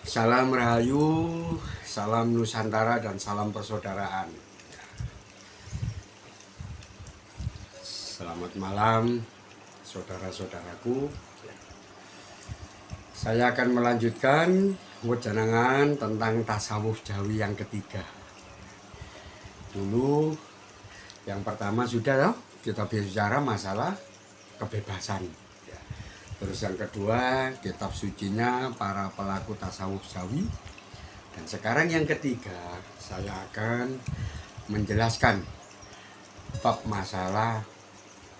Salam Rahayu, salam Nusantara dan salam persaudaraan. Selamat malam saudara-saudaraku. Saya akan melanjutkan wejanangan tentang tasawuf Jawi yang ketiga. Dulu yang pertama sudah kita bicara masalah kebebasan. Terus yang kedua, kitab sucinya para pelaku tasawuf Jawi. Dan sekarang yang ketiga, saya akan menjelaskan bab masalah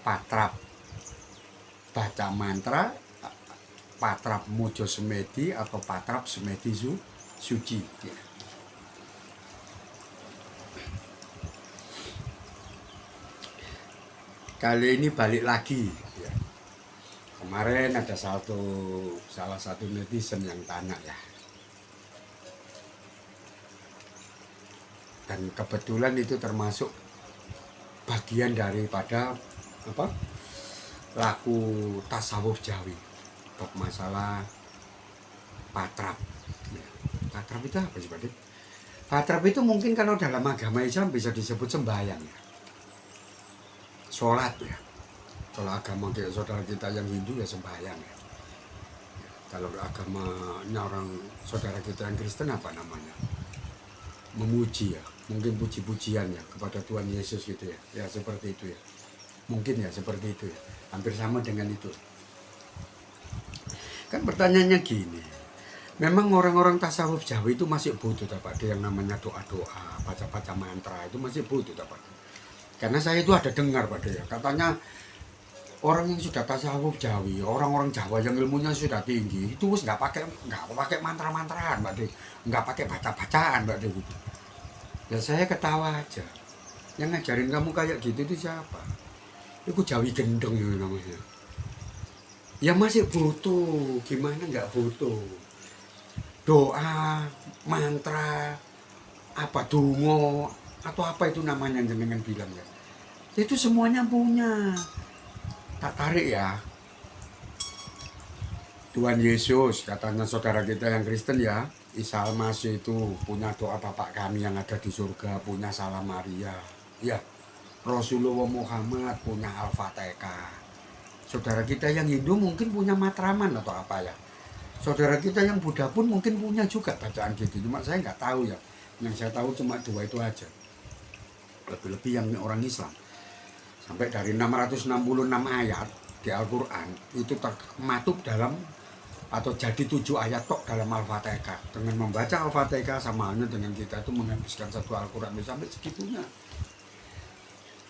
patrap baca mantra, patrap Mojo Semedi atau patrap Semedi Suci. Kali ini balik lagi. Kemarin ada salah satu netizen yang tanya ya. Dan kebetulan itu termasuk bagian daripada laku tasawuf Jawi, bab masalah patrap. Patrap itu apa sih, Pak? Patrap itu mungkin kalau dalam agama Islam bisa disebut sembahyang ya. Sholat ya. Kalau agama kayak saudara kita yang Hindu ya sembahyang ya. Kalau agamanya orang saudara kita yang Kristen apa namanya? Memuji ya. Mungkin puji-pujian ya kepada Tuhan Yesus gitu ya. Ya seperti itu ya. Mungkin ya seperti itu ya. Hampir sama dengan itu. Kan pertanyaannya gini. Memang orang-orang tasawuf Jawa itu masih butuh Pak yang namanya doa-doa, baca-baca mantra itu masih butuh Pak. Karena saya itu ada dengar Pak ya. Katanya orang yang sudah tasawuf Jawi, orang-orang Jawa yang ilmunya sudah tinggi, itu nggak pakai mantra-mantraan, Mbak De, nggak pakai baca-bacaan, Mbak De gitu. Ya saya ketawa aja. Yang ngajarin kamu kayak gitu itu siapa? Itu Jawi gendeng itu namanya. Ya masih butuh, gimana nggak butuh? Doa, mantra, apa dungo, atau apa itu namanya jenengan bilang ya. Itu semuanya punya. Tak tarik ya. Tuhan Yesus katanya saudara kita yang Kristen ya, Isa Al-Masih itu punya doa Bapak kami yang ada di surga, punya Salam Maria. Ya, Rasulullah Muhammad punya Al-Fatihah. Saudara kita yang Hindu mungkin punya Matraman atau apa ya. Saudara kita yang Buddha pun mungkin punya juga bacaan gitu. Cuma saya nggak tahu ya. Yang saya tahu cuma dua itu aja. Lebih-lebih yang orang Islam. Sampai dari 666 ayat di Al-Quran itu termaktub dalam atau jadi 7 ayat tok dalam Al-Fatihah. Dengan membaca Al-Fatihah sama halnya dengan kita itu menghabiskan satu Al-Quran sampai segitunya.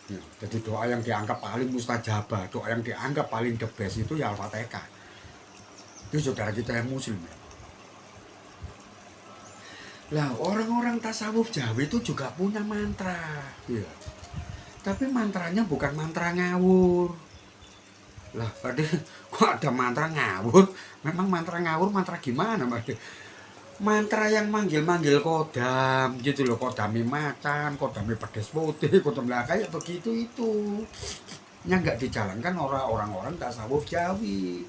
Ya, jadi doa yang dianggap paling mustajabah, doa yang dianggap paling the best itu ya Al-Fatihah. Itu saudara kita yang muslim ya. Lah orang-orang tasawuf Jawa itu juga punya mantra. Ya. Tapi mantranya bukan mantra ngawur. Lah, Pak, kok ada mantra ngawur? Memang mantra ngawur, mantra gimana, Pak? Mantra yang manggil-manggil kodam, gitu loh, kodami macan, kodami pedes putih, kodam lah kayak begitu itu. Yang nggak dijalankan orang-orang tasawuf Jawi.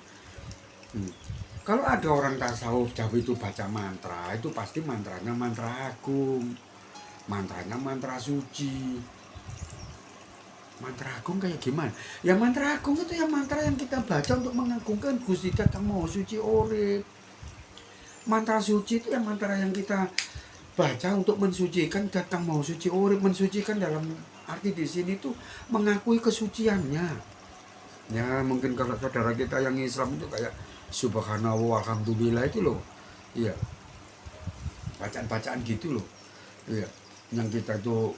Kalau ada orang tasawuf Jawi itu baca mantra, itu pasti mantranya mantra agung, mantranya mantra suci. Mantra agung kayak gimana? Ya mantra agung itu ya mantra yang kita baca untuk mengagungkan Gusti Datang Maha Suci Urip. Mantra suci itu ya mantra yang kita baca untuk mensucikan Datang Maha Suci Urip. Mensucikan dalam arti di sini tuh mengakui kesuciannya. Ya mungkin kalau saudara kita yang Islam itu kayak Subhanallah Alhamdulillah itu loh. Iya. Bacaan-bacaan gitu loh. Iya. Yang kita tuh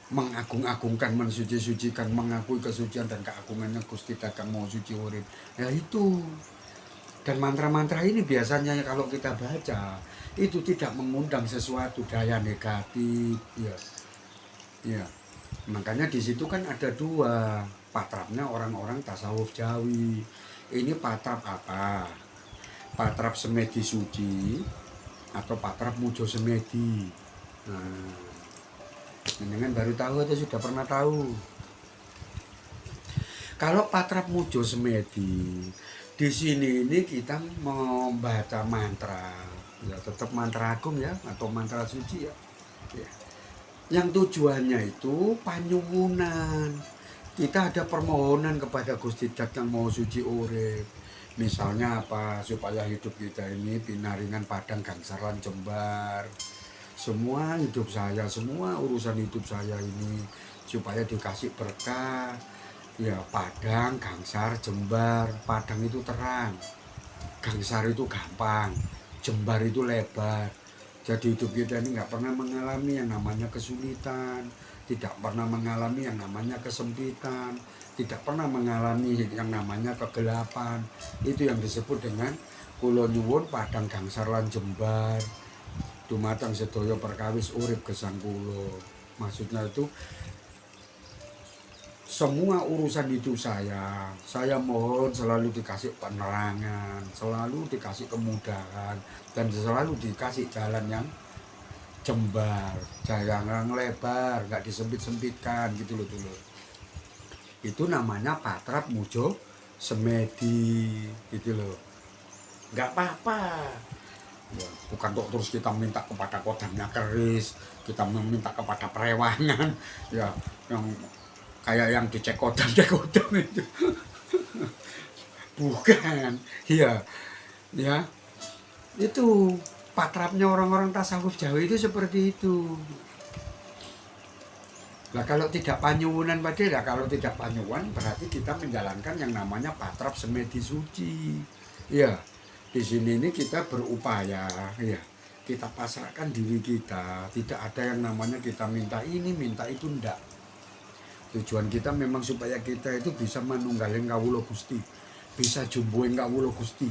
mengagung-agungkan, mensuci-sucikan, mengakui kesucian dan keagungannya Gusti Datang Maha Suci Urip. Ya itu. Dan mantra-mantra ini biasanya kalau kita baca itu tidak mengundang sesuatu daya negatif, ya. Ya. Makanya di situ kan ada dua patrapnya orang-orang tasawuf Jawi. Ini patrap apa? Patrap Semedi Suci atau patrap Mojo Semedi. Nah, dengan baru tahu atau sudah pernah tahu. Kalau patrap Mojo Semedi Di sini ini kita membaca mantra, ya tetap mantra agung ya, atau mantra suci ya. Ya. Yang tujuannya itu panyuwunan. Kita ada permohonan kepada Gusti Dat yang mau suci urip. Misalnya apa? Supaya hidup kita ini pinaringan padang gangsar lan jembar. Semua hidup saya, semua urusan hidup saya ini supaya dikasih berkah. Ya padang, gangsar, jembar. Padang itu terang, gangsar itu gampang, jembar itu lebar. Jadi hidup kita ini nggak pernah mengalami yang namanya kesulitan, tidak pernah mengalami yang namanya kesempitan, tidak pernah mengalami yang namanya kegelapan. Itu yang disebut dengan kula nyuwun padang gangsar lan jembar dumateng sedaya perkawis urip gesang kula. Maksudnya itu semua urusan hidup saya mohon selalu dikasih penerangan, selalu dikasih kemudahan, dan selalu dikasih jalan yang jembar, jalan yang lebar, nggak disempit-sempitkan gitu loh dulu. Itu namanya patrap mujo semedi gitu loh. Nggak apa-apa. Ya, bukan kok terus kita minta kepada kodamnya keris, kita meminta kepada perewangan, ya yang kayak yang dicek kodam itu. Bukan, ya, ya itu patrapnya orang-orang tasawuf Jawa itu seperti itu. Nah kalau tidak panyuwunan padahal, kalau tidak panyuwunan berarti kita menjalankan yang namanya patrap semedi suci. Ya, di sini ini kita berupaya, ya kita pasrahkan diri kita. Tidak ada yang namanya kita minta ini, minta itu, enggak. Tujuan kita memang supaya kita itu bisa manunggaling kawula Gusti, bisa jumboing kawula Gusti.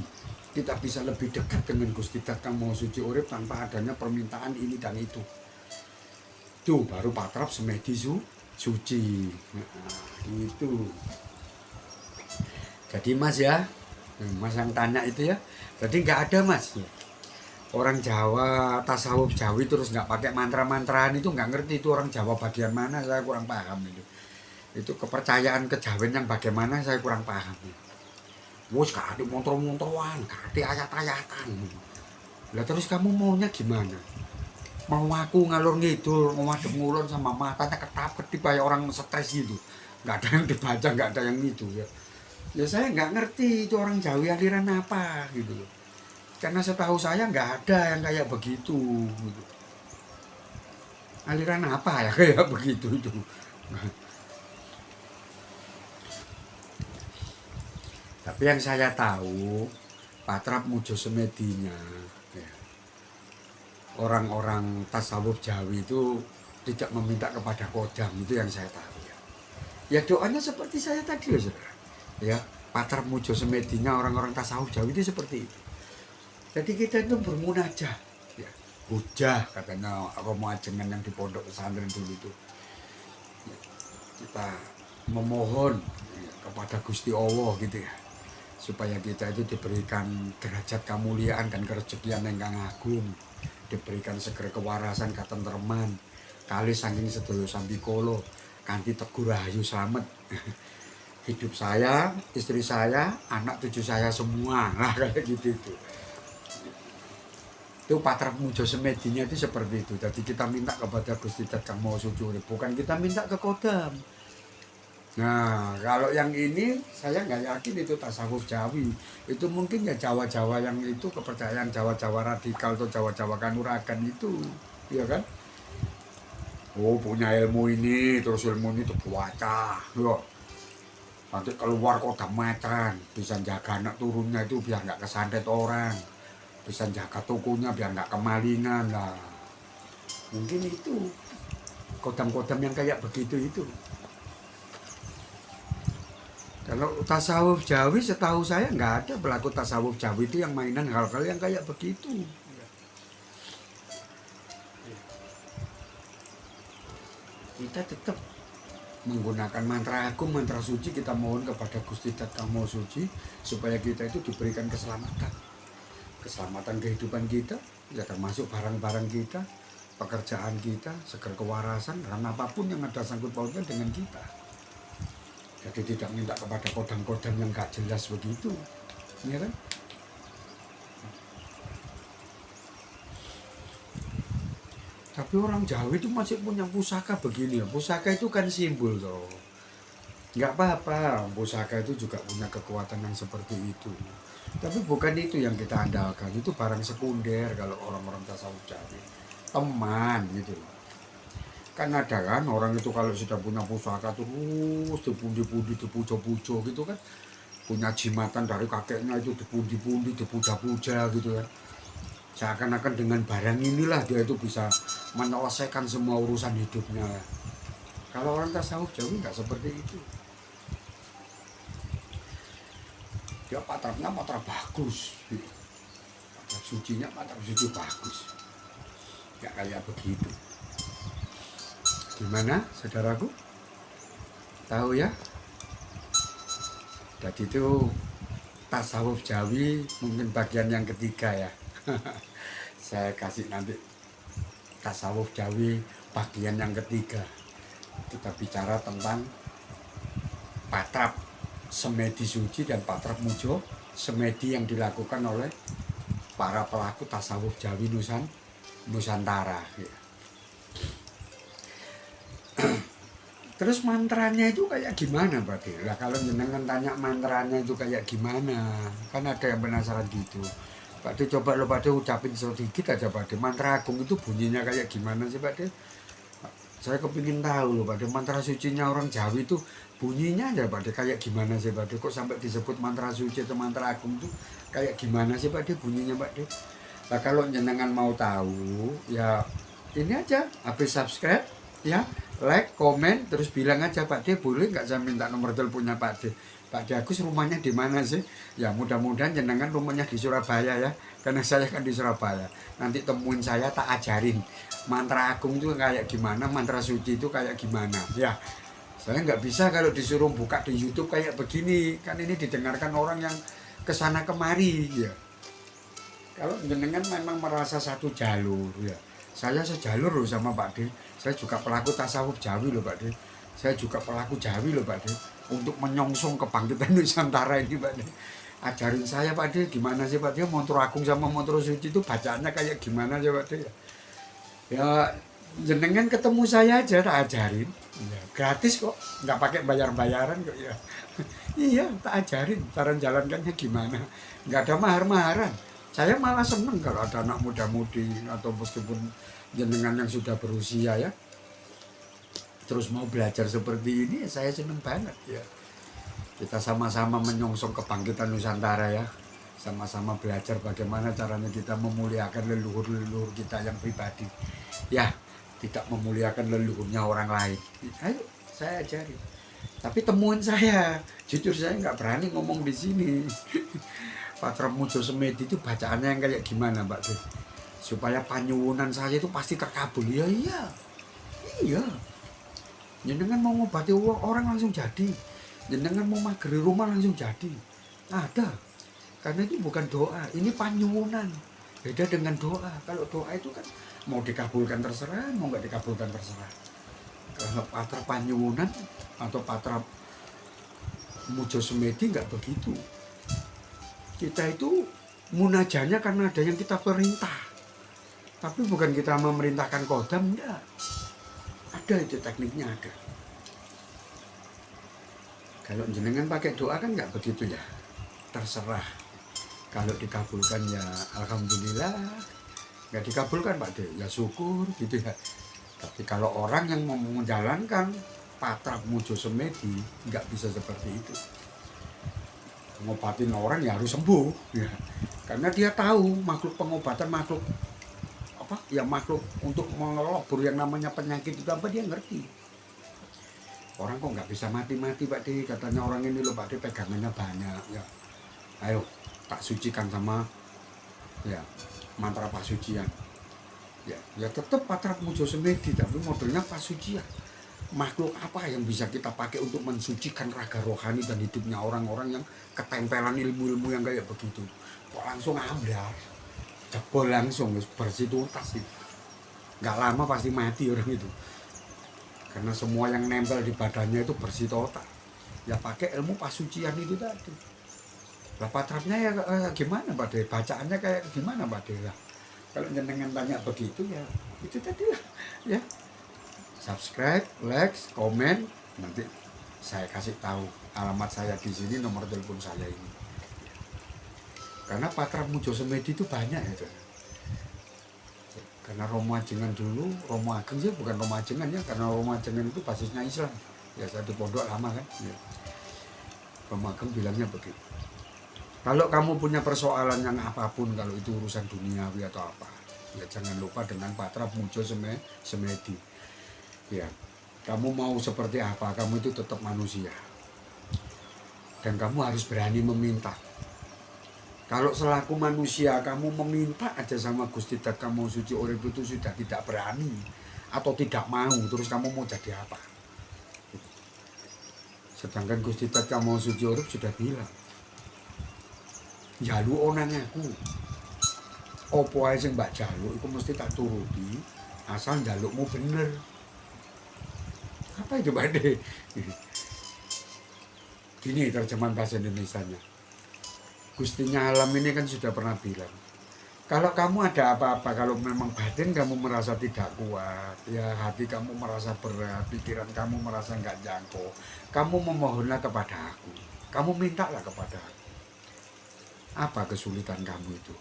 Kita bisa lebih dekat dengan Gusti Dat kang Maha Suci Urip tanpa adanya permintaan ini dan itu. Itu baru patrap semedi suci. Nah, itu. Jadi Mas ya, Mas yang tanya itu ya. Jadi nggak ada Mas. Orang Jawa, tasawuf Jawi terus nggak pakai mantra-mantraan itu nggak ngerti itu orang Jawa bagian mana, saya kurang paham itu. Itu kepercayaan kejawen yang bagaimana saya kurang paham. Wes gak ada montro-montroan, gak ada ayat-ayatan. Lah terus kamu maunya gimana? Mau aku ngalur ngidul, mau madep ngulon sama matanya ketap-ketip kayak orang stres gitu. Nggak ada yang dibaca, nggak ada yang itu ya. Ya saya nggak ngerti itu orang Jawi aliran apa gitu loh. Karena setahu saya nggak ada yang kayak begitu gitu. Aliran apa ya kayak begitu itu. Tapi yang saya tahu patrap mujo semedinya ya, orang-orang tasawuf Jawi itu tidak meminta kepada kodam, itu yang saya tahu ya. Ya doanya seperti saya tadi loh saudara. Ya patrap mujo semedinya orang-orang tasawuf Jawi itu seperti itu. Jadi kita itu bermunajah, ya, hujah katanya Romo Ajengan yang di pondok pesantren dulu itu. Ya, kita memohon ya, kepada Gusti Allah gitu ya, supaya kita itu diberikan derajat kemuliaan dan kerejekian yang agung, diberikan seger kewarasan katentreman, kali saking sedaya sambikala kanthi teguh rahayu slamet. Hidup saya, istri saya, anak cucu saya semua, nah kayak gitu itu. Itu patrap mujo semedinya itu seperti itu. Jadi kita minta kepada Gusti Dat kang Maha Suci Urip, bukan kita minta ke kodam. Nah kalau yang ini saya nggak yakin itu tasawuf Jawi. Itu mungkin ya Jawa-Jawa yang itu kepercayaan Jawa-Jawa radikal atau Jawa-Jawa kanuragan itu, ya kan? Oh punya ilmu ini, terus ilmu ini tuh baca, ya. Nanti keluar kota macan, bisa jaga anak turunnya itu biar nggak kesantet orang, bisa jaga tokonya biar nggak kemalingan lah. Mungkin itu kodam-kodam yang kayak begitu itu. Kalau tasawuf Jawi setahu saya nggak ada pelaku tasawuf Jawi itu yang mainan hal-hal yang kayak begitu. Kita tetap menggunakan mantra agung, mantra suci, kita mohon kepada Gusti Dat kang Maha Suci supaya kita itu diberikan keselamatan. Keselamatan kehidupan kita, ya termasuk barang-barang kita, pekerjaan kita, seger kewarasan, dan apapun yang ada sangkut pautnya dengan kita. Jadi tidak minta kepada kodam-kodam yang gak jelas begitu. ya kan? Tapi orang Jawa itu masih punya pusaka begini ya. Pusaka itu kan simbol toh. Nggak apa-apa, pusaka itu juga punya kekuatan yang seperti itu. Tapi bukan itu yang kita andalkan, itu barang sekunder kalau orang-orang tasawuf Jawi. Teman gitu loh. Kan ada kan orang itu kalau sudah punya pusaka terus dipundi-pundi, dipuja-puja gitu kan. Punya jimatan dari kakeknya itu dipundi-pundi, dipuja-puja gitu kan. Seakan-akan dengan barang inilah dia itu bisa menyelesaikan semua urusan hidupnya. Kalau orang tasawuf Jawi nggak seperti itu. Dia patrapnya patrap bagus, patrap sucinya patrap suci bagus, nggak kayak begitu. Gimana saudaraku, tahu ya? Jadi itu tasawuf Jawi mungkin bagian yang ketiga ya. Saya kasih nanti tasawuf Jawi bagian yang ketiga. Kita bicara tentang patrap semedi suci dan patrap mujo semedi yang dilakukan oleh para pelaku tasawuf Jawi Nusantara ya. Terus mantranya itu kayak gimana Pak De? Lah kalau jenengan tanya mantranya itu kayak gimana, kan ada yang penasaran gitu. Pak De coba lo Pak De ucapin sedikit aja Pak De, mantra agung itu bunyinya kayak gimana sih Pak De? Saya kepingin tahu loh Pak De, mantra sucinya orang Jawi itu bunyinya aja Pak De kayak gimana sih Pak De? Kok sampai disebut mantra suci atau mantra agung itu kayak gimana sih Pak De bunyinya Pak De? Nah kalau jenengan mau tahu ya ini aja, habis subscribe ya, like, komen, terus bilang aja Pak De boleh nggak saya minta nomor teleponnya Pak De. Pak De Agus rumahnya di mana sih? Ya mudah-mudahan jenengan rumahnya di Surabaya ya, karena saya kan di Surabaya. Nanti temuin saya, tak ajarin mantra agung itu kayak gimana, mantra suci itu kayak gimana ya. Saya nggak bisa kalau disuruh buka di YouTube kayak begini, kan ini didengarkan orang yang kesana kemari ya. Kalau jenengan memang merasa satu jalur ya, saya sejalur loh sama Pak De. Saya juga pelaku tasawuf Jawi loh Pak De. Saya juga pelaku Jawi loh Pak De. Untuk menyongsong kebangkitan Nusantara ini Pak De. Ajarin saya Pak De, gimana sih Pak De mantra agung sama mantra suci itu bacaannya kayak gimana sih Pak De? Ya jenengan ketemu saya aja tak ajarin ya, gratis kok, nggak pakai bayar-bayaran kok ya. Iya tak ajarin cara jalankannya gimana, nggak ada mahar-maharan. Saya malah seneng kalau ada anak muda-mudi atau meskipun jenengan yang sudah berusia ya terus mau belajar seperti ini, saya seneng banget ya. Kita sama-sama menyongsong kebangkitan Nusantara ya, sama-sama belajar bagaimana caranya kita memuliakan leluhur-leluhur kita yang pribadi ya, tidak memuliakan leluhurnya orang lain. Ayo saya ajari, tapi temuin saya, jujur saya nggak berani ngomong di sini. Patrap mujo semedi itu bacaannya yang kayak gimana Pak De, supaya panyuwunan saya itu pasti terkabul. Ya iya, jenengan mau ngobati orang langsung jadi, jenengan mau mageri rumah langsung jadi, ada. Karena itu bukan doa, ini panyuwunan. Beda dengan doa. Kalau doa itu kan mau dikabulkan terserah, mau nggak dikabulkan terserah. Kalau patrap panyuwunan atau patrap mujo semedi nggak begitu. Kita itu munajahnya karena ada yang kita perintah, tapi bukan kita memerintahkan kodam, enggak. Ada itu tekniknya ada. Kalau jenengan pakai doa kan nggak begitu ya, terserah. Kalau dikabulkan ya alhamdulillah, nggak dikabulkan Pak De ya syukur gitu ya. Tapi kalau orang yang mau menjalankan patrap mujo semedi nggak bisa seperti itu. Ngobatin orang ya harus sembuh ya, karena dia tahu makhluk pengobatan, makhluk apa ya, makhluk untuk mengelabur yang namanya penyakit itu apa dia ngerti. Orang kok nggak bisa mati-mati Pak De, katanya orang ini loh Pak De pegangannya banyak ya. Ayo tak sucikan sama ya mantra pasucian ya tetap patrap mujo semedi, tapi modelnya pasucian. Makhluk apa yang bisa kita pakai untuk mensucikan raga rohani dan hidupnya orang-orang yang ketempelan ilmu-ilmu yang kayak begitu? Kok langsung ambil, jebol langsung bersih tuntas itu. Nggak lama pasti mati orang itu, karena semua yang nempel di badannya itu bersih total. Ya pakai ilmu pasucian itu tadi. Lah patrapnya ya gimana Pak De? Bacaannya kayak gimana Pak De lah? Kalau jenengan tanya begitu ya itu tadi lah ya. Subscribe, like, komen, nanti saya kasih tahu alamat saya di sini, nomor telepon saya ini. Karena patrap Mujo Semedi itu banyak ya. Karena Romo Ajengan dulu, Romo Ageng sih bukan Romo Ajengan ya, karena Romo Ajengan itu basisnya Islam. Ya saya di pondok lama kan. Ya. Romo Ageng bilangnya begitu. Kalau kamu punya persoalan yang apapun, kalau itu urusan duniawi atau apa, ya jangan lupa dengan patrap Mujo Semedi. Ya, kamu mau seperti apa, kamu itu tetap manusia. Dan kamu harus berani meminta. Kalau selaku manusia kamu meminta aja sama Gusti Dat kamu suci urip itu sudah tidak berani atau tidak mau, terus kamu mau jadi apa? Sedangkan Gusti Dat kamu suci urip sudah bilang, jaluk onang aku. Opo ae sing mbak jaluk itu mesti tak turuti asal jalukmu bener. Apa itu Pak De? Gini terjemahan bahasa Indonesianya. Gustinya alam ini kan sudah pernah bilang, kalau kamu ada apa-apa, kalau memang batin kamu merasa tidak kuat, ya hati kamu merasa berat, pikiran kamu merasa nggak jangkau, kamu memohonlah kepada aku, kamu mintalah kepada aku. Apa kesulitan kamu itu?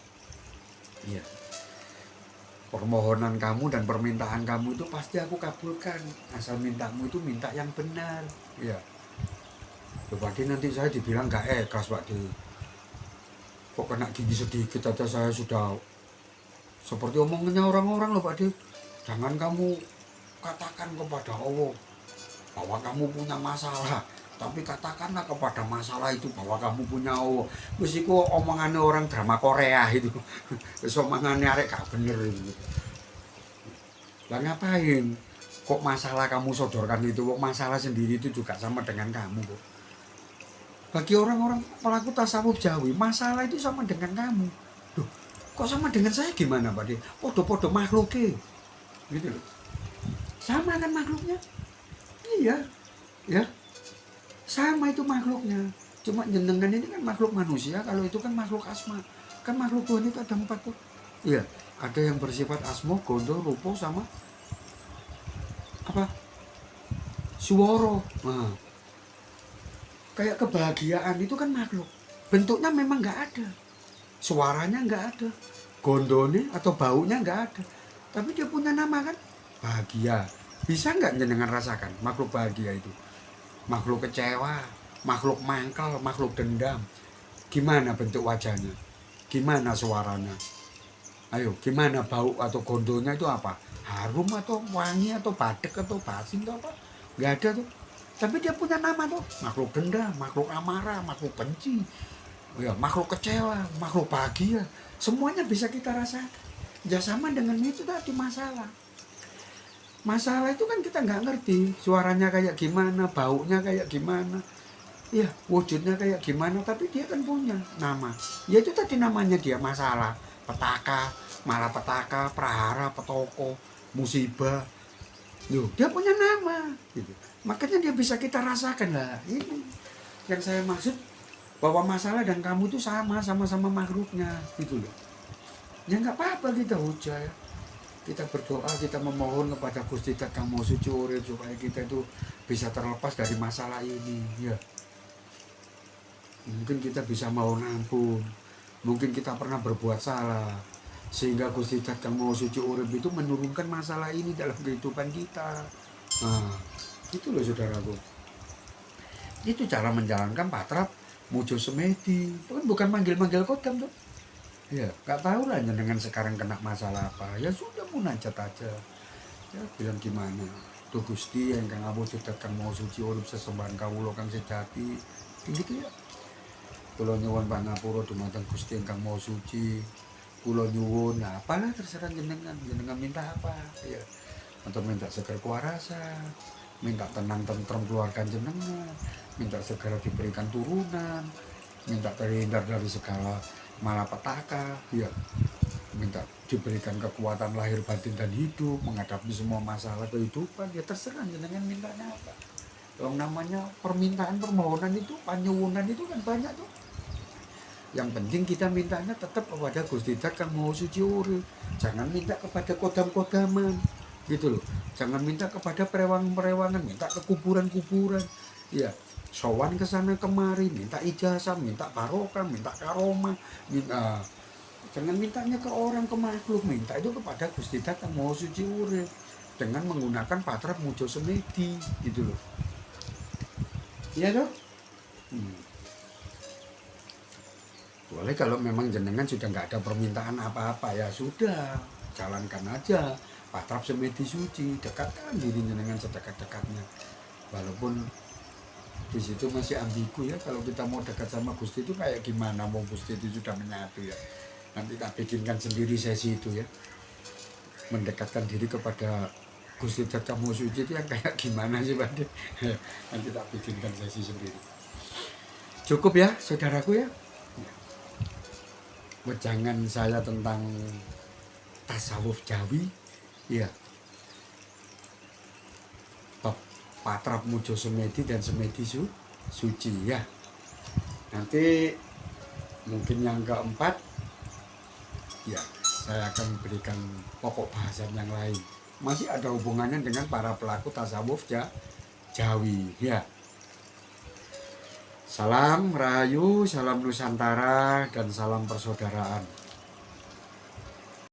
Iya. Permohonan kamu dan permintaan kamu itu pasti aku kabulkan, asal mintamu itu minta yang benar. Iya. Pak De, nanti saya dibilang nggak ikhlas Pak De. Kok kena gigi sedikit aja saya sudah seperti omongannya orang-orang loh Pak De. Jangan kamu katakan kepada Allah bahwa kamu punya masalah, tapi katakanlah kepada masalah itu bahwa kamu punya Allah. Wis iku omongannya orang drama Korea itu. Wis omongannya arek gak bener itu. Lah ngapain? Kok masalah kamu sodorkan itu? Kok masalah sendiri itu juga sama dengan kamu kok. Bagi orang-orang pelaku tasawuf Jawi, masalah itu sama dengan kamu. Loh, kok sama dengan saya gimana Pak De? Podo-podo makhluknya. Gitu loh. Sama kan makhluknya? Iya. Ya. Sama itu makhluknya. Cuma jenengan ini kan makhluk manusia, kalau itu kan makhluk asma. Kan makhluk Tuhan itu ada 4 tuh. Iya, ada yang bersifat asma, gondo, rupo sama apa? Suworo. Nah, kayak kebahagiaan itu kan makhluk. Bentuknya memang nggak ada, suaranya nggak ada, gondone atau baunya nggak ada, tapi dia punya nama kan, bahagia. Bisa nggak jenengan rasakan makhluk bahagia itu? Makhluk kecewa, makhluk mangkal, makhluk dendam. Gimana bentuk wajahnya? Gimana suaranya? Ayo, gimana bau atau gondonya itu apa? Harum atau wangi atau badek atau basi atau apa? Nggak ada tuh. Tapi dia punya nama tuh, makhluk dendam, makhluk amarah, makhluk benci, ya, makhluk kecewa, makhluk bahagia. Semuanya bisa kita rasakan. Ya sama dengan itu tadi masalah. Masalah itu kan kita nggak ngerti, suaranya kayak gimana, baunya kayak gimana, ya wujudnya kayak gimana, tapi dia kan punya nama. Ya itu tadi namanya dia masalah, petaka, malapetaka, prahara, petoko, musibah. Loh, dia punya nama gitu. Makanya dia bisa kita rasakan lah. Ini yang saya maksud, bahwa masalah dan kamu itu sama-sama makhluknya gitu loh. Ya nggak apa-apa kita hujah ya. Kita berdoa, kita memohon kepada Gusti Dat Kang Maha Suci Urip supaya kita itu bisa terlepas dari masalah ini ya. Mungkin kita bisa mohon ampun, mungkin kita pernah berbuat salah, sehingga Gusti Dat Kang Maha Suci Urip itu menurunkan masalah ini dalam kehidupan kita. Nah, itu loh saudaraku. Itu cara menjalankan patrap Mujo Semedi. Itu kan bukan manggil-manggil kodam tuh. Ya, gak tahu lah dengan sekarang kena masalah apa. Ya sudah munajat aja. Ya bilang gimana. Tuh Gusti yang kang Mujo Dat Kang Maha Suci Urip sesembahan kawula kang sejati. Gitu ya. Kula nyuwun pangapura dumateng Gusti ingkang Maha Suci. Kula nyuwun, nah apalah terserah jenengan minta apa ya. Atau minta seger kuarasa, minta tenang tentrem keluarga jenengan, minta segera diberikan turunan, minta terhindar dari segala malapetaka, ya, minta diberikan kekuatan lahir batin dan hidup menghadapi semua masalah kehidupan. Ya terserah jenengan mintanya apa. Yang namanya permintaan permohonan itu, panyuwunan itu kan banyak tuh. Yang penting kita mintanya tetap kepada Gusti Dat Kang Maha Suci Urip. Jangan minta kepada kodam-kodaman, gitu loh. Jangan minta kepada perewangan-perewangan, minta ke kuburan-kuburan. Ya, sowan ke sana kemari, minta ijazah, minta barokah, minta karomah, minta. Jangan mintanya ke orang, ke makhluk, minta itu kepada Gusti Dat Kang Maha Suci Urip dengan menggunakan patrap Mujo Semedi, gitu loh. Iya toh? Boleh kalau memang jenengan sudah nggak ada permintaan apa-apa, ya sudah, jalankan aja patrap Semedi suci, dekatkan diri jenengan sedekat-dekatnya. Walaupun di situ masih ambigu ya, kalau kita mau dekat sama Gusti itu kayak gimana, mau Gusti itu sudah menyatu ya. Nanti tak bikinkan sendiri sesi itu ya, mendekatkan diri kepada Gusti Dat Kang Maha Suci itu yang kayak gimana sih Pak? Nanti tak bikinkan sesi sendiri. Cukup ya saudaraku ya, wejangan saya tentang tasawuf Jawi ya, patrap Mujo Semedi dan Semedi suci ya. Nanti mungkin yang keempat ya, saya akan berikan pokok bahasan yang lain, masih ada hubungannya dengan para pelaku tasawuf Jawi ya. Salam Rahayu, salam Nusantara, dan salam persaudaraan.